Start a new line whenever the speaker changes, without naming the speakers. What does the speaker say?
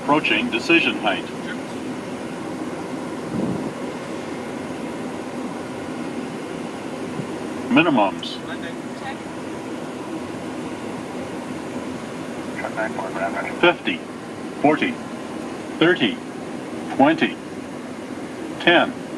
approaching decision height. Minimums.
Check.
50, 40, 30, 20, 10.